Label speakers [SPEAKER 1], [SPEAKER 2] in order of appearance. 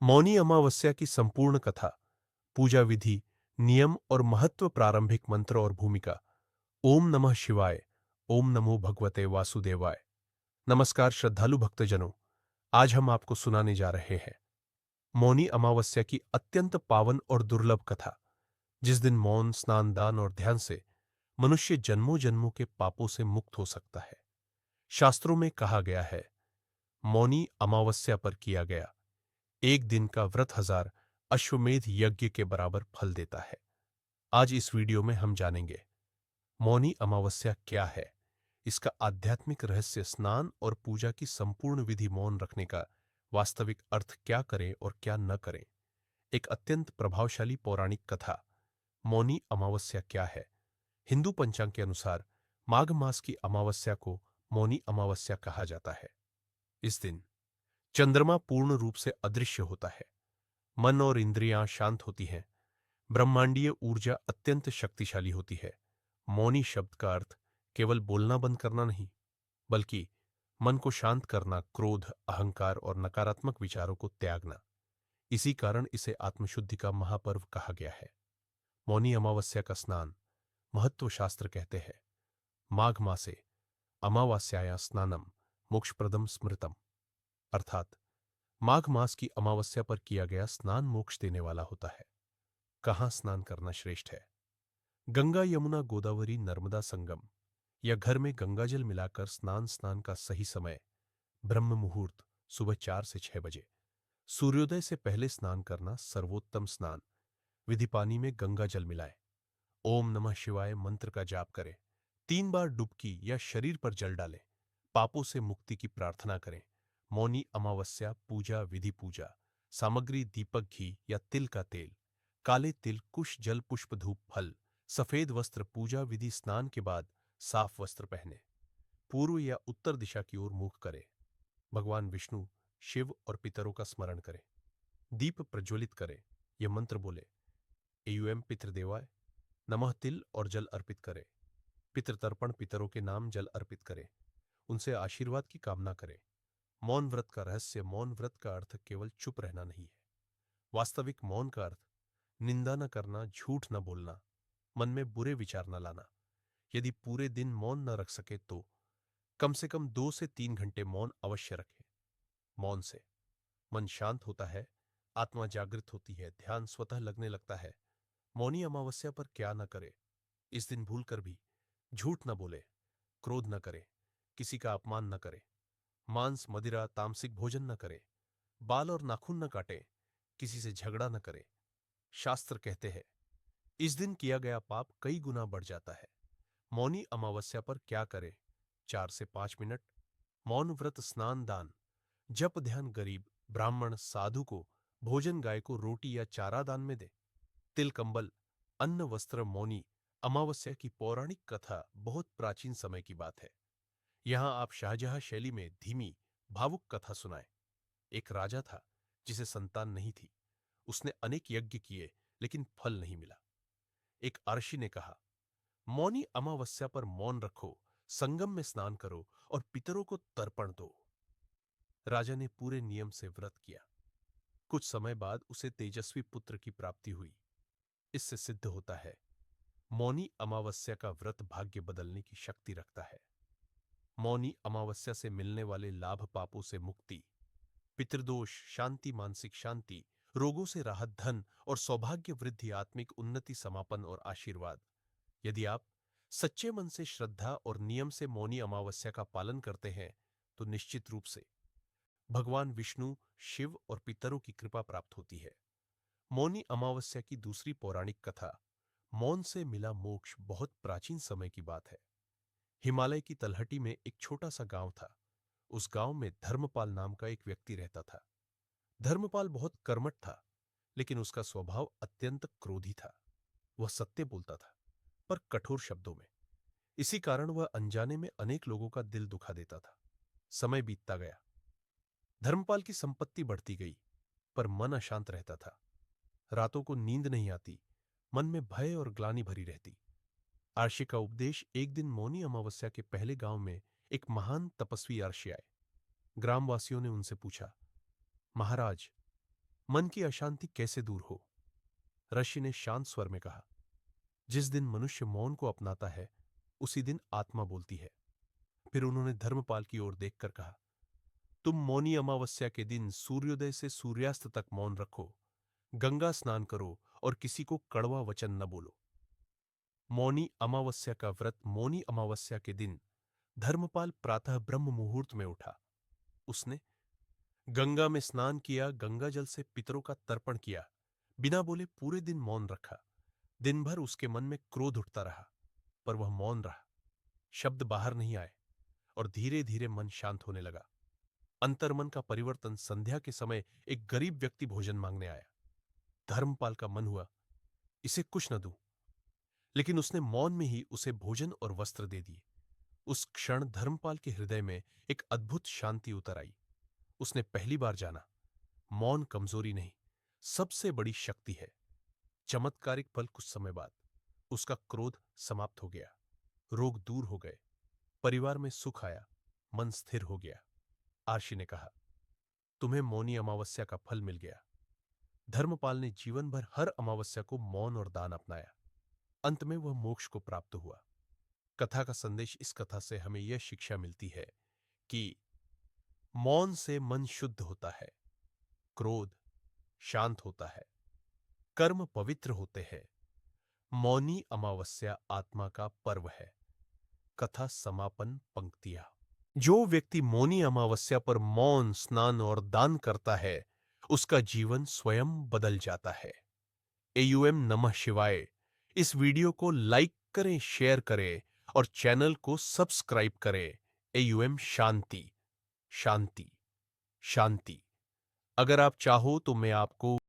[SPEAKER 1] मौनी अमावस्या की संपूर्ण कथा, पूजा विधि, नियम और महत्व, प्रारंभिक मंत्र और भूमिका। ओम नमः शिवाय। ओम नमो भगवते वासुदेवाय। नमस्कार श्रद्धालु भक्तजनों, आज हम आपको सुनाने जा रहे हैं मौनी अमावस्या की अत्यंत पावन और दुर्लभ कथा, जिस दिन मौन, स्नान, दान और ध्यान से मनुष्य जन्मों जन्मों के पापों से मुक्त हो सकता है। शास्त्रों में कहा गया है, मौनी अमावस्या पर किया गया एक दिन का व्रत 1000 अश्वमेध यज्ञ के बराबर फल देता है। आज इस वीडियो में हम जानेंगे मौनी अमावस्या क्या है, इसका आध्यात्मिक रहस्य, स्नान और पूजा की संपूर्ण विधि, मौन रखने का वास्तविक अर्थ क्या करें और क्या न करें। एक अत्यंत प्रभावशाली पौराणिक कथा। मौनी अमावस्या क्या है? हिंदू पंचांग के अनुसार माघ मास की अमावस्या को मौनी अमावस्या कहा जाता है। इस दिन चंद्रमा पूर्ण रूप से अदृश्य होता है, मन और इंद्रियां शांत होती हैं, ब्रह्मांडीय ऊर्जा अत्यंत शक्तिशाली होती है। मौनी शब्द का अर्थ केवल बोलना बंद करना नहीं, बल्कि मन को शांत करना, क्रोध, अहंकार और नकारात्मक विचारों को त्यागना। इसी कारण इसे आत्मशुद्धि का महापर्व कहा गया है। मौनी अमावस्या का स्नान महत्व, शास्त्र कहते हैं, माघ मासे अमावास्याया स्नानम मोक्षप्रदम स्मृतम, अर्थात माघ मास की अमावस्या पर किया गया स्नान मोक्ष देने वाला होता है। कहाँ स्नान करना श्रेष्ठ है? गंगा, यमुना, गोदावरी, नर्मदा संगम या घर में गंगाजल मिलाकर स्नान का सही समय ब्रह्म मुहूर्त सुबह 4 से 6 बजे। सूर्योदय से पहले स्नान करना सर्वोत्तम स्नान विधि। पानी में गंगा जल मिलाएं, ओम नमः शिवाय मंत्र का जाप करें, 3 बार डुबकी या शरीर पर जल डालें, पापों से मुक्ति की प्रार्थना करें। मौनी अमावस्या पूजा विधि। पूजा सामग्री: दीपक, घी या तिल का तेल, काले तिल, कुश, जल, पुष्प, धूप, फल, सफेद वस्त्र। पूजा विधि: स्नान के बाद साफ वस्त्र पहने, पूर्व या उत्तर दिशा की ओर मुख करें, भगवान विष्णु, शिव और पितरों का स्मरण करें, दीप प्रज्वलित करें, यह मंत्र बोले, एयुएम पितृदेवाय नमः, तिल और जल अर्पित करें, पितृतर्पण, पितरों के नाम जल अर्पित करें, उनसे आशीर्वाद की कामना करें। मौन व्रत का रहस्य: मौन व्रत का अर्थ केवल चुप रहना नहीं है। वास्तविक मौन का अर्थ निंदा न करना, झूठ न बोलना, मन में बुरे विचार न लाना। यदि पूरे दिन मौन न रख सके तो कम से कम 2 से 3 घंटे मौन अवश्य रखें। मौन से मन शांत होता है, आत्मा जागृत होती है, ध्यान स्वतः लगने लगता है। मौनी अमावस्या पर क्या न करे? इस दिन भूलकर भी झूठ न बोले, क्रोध न करे, किसी का अपमान न करे, मांस, मदिरा, तामसिक भोजन न करे, बाल और नाखून न काटे, किसी से झगड़ा न करे। शास्त्र कहते हैं, इस दिन किया गया पाप कई गुना बढ़ जाता है। मौनी अमावस्या पर क्या करें? 4 से 5 मिनट मौन व्रत, स्नान, दान, जप, ध्यान, गरीब, ब्राह्मण, साधु को भोजन, गाय को रोटी या चारा दान में दे, तिल, कंबल, अन्न, वस्त्र। मौनी अमावस्या की पौराणिक कथा बहुत प्राचीन समय की बात है। यहां आप शाहजहां शैली में धीमी भावुक कथा सुनाए। एक राजा था जिसे संतान नहीं थी। उसने अनेक यज्ञ किए लेकिन फल नहीं मिला। एक अर्षि ने कहा, मौनी अमावस्या पर मौन रखो, संगम में स्नान करो और पितरों को तर्पण दो। राजा ने पूरे नियम से व्रत किया। कुछ समय बाद उसे तेजस्वी पुत्र की प्राप्ति हुई। इससे सिद्ध होता है, मौनी अमावस्या का व्रत भाग्य बदलने की शक्ति रखता है। मौनी अमावस्या से मिलने वाले लाभ: पापों से मुक्ति, पितृदोष शांति, मानसिक शांति, रोगों से राहत, धन और सौभाग्य वृद्धि, आत्मिक उन्नति, समापन और आशीर्वाद। यदि आप सच्चे मन से, श्रद्धा और नियम से मौनी अमावस्या का पालन करते हैं तो निश्चित रूप से भगवान विष्णु, शिव और पितरों की कृपा प्राप्त होती है। मौनी अमावस्या की दूसरी पौराणिक कथा, मौन से मिला मोक्ष। बहुत प्राचीन समय की बात है। हिमालय की तलहटी में एक छोटा सा गांव था। उस गांव में धर्मपाल नाम का एक व्यक्ति रहता था। धर्मपाल बहुत कर्मठ था, लेकिन उसका स्वभाव अत्यंत क्रोधी था। वह सत्य बोलता था, पर कठोर शब्दों में। इसी कारण वह अनजाने में अनेक लोगों का दिल दुखा देता था। समय बीतता गया, धर्मपाल की संपत्ति बढ़ती गई, पर मन अशांत रहता था। रातों को नींद नहीं आती, मन में भय और ग्लानि भरी रहती। आर्षि का उपदेश: एक दिन मौनी अमावस्या के पहले गांव में एक महान तपस्वी आर्षि आए। ग्रामवासियों ने उनसे पूछा, महाराज, मन की अशांति कैसे दूर हो? ऋषि ने शांत स्वर में कहा, जिस दिन मनुष्य मौन को अपनाता है, उसी दिन आत्मा बोलती है। फिर उन्होंने धर्मपाल की ओर देखकर कहा, तुम मौनी अमावस्या के दिन सूर्योदय से सूर्यास्त तक मौन रखो, गंगा स्नान करो और किसी को कड़वा वचन न बोलो। मौनी अमावस्या का व्रत। मौनी अमावस्या के दिन धर्मपाल प्रातः ब्रह्म मुहूर्त में उठा। उसने गंगा में स्नान किया, गंगा जल से पितरों का तर्पण किया, बिना बोले पूरे दिन मौन रखा। दिन भर उसके मन में क्रोध उठता रहा, पर वह मौन रहा। शब्द बाहर नहीं आए और धीरे धीरे मन शांत होने लगा। अंतर्मन का परिवर्तन। संध्या के समय एक गरीब व्यक्ति भोजन मांगने आया। धर्मपाल का मन हुआ इसे कुछ न दूं, लेकिन उसने मौन में ही उसे भोजन और वस्त्र दे दिए। उस क्षण धर्मपाल के हृदय में एक अद्भुत शांति उतर आई। उसने पहली बार जाना, मौन कमजोरी नहीं, सबसे बड़ी शक्ति है। चमत्कारिक पल। कुछ समय बाद उसका क्रोध समाप्त हो गया, रोग दूर हो गए, परिवार में सुख आया, मन स्थिर हो गया। आर्षि ने कहा, तुम्हें मौनी अमावस्या का फल मिल गया। धर्मपाल ने जीवन भर हर अमावस्या को मौन और दान अपनाया। अंत में वह मोक्ष को प्राप्त हुआ। कथा का संदेश। इस कथा से हमें यह शिक्षा मिलती है कि मौन से मन शुद्ध होता है, क्रोध शांत होता है, कर्म पवित्र होते हैं। मौनी अमावस्या आत्मा का पर्व है। कथा समापन पंक्तियां। जो व्यक्ति मौनी अमावस्या पर मौन, स्नान और दान करता है, उसका जीवन स्वयं बदल जाता है। एयूएम नमः शिवाय। इस वीडियो को लाइक करें, शेयर करें और चैनल को सब्सक्राइब करें। एयूएम शांति, शांति, शांति। अगर आप चाहो तो मैं आपको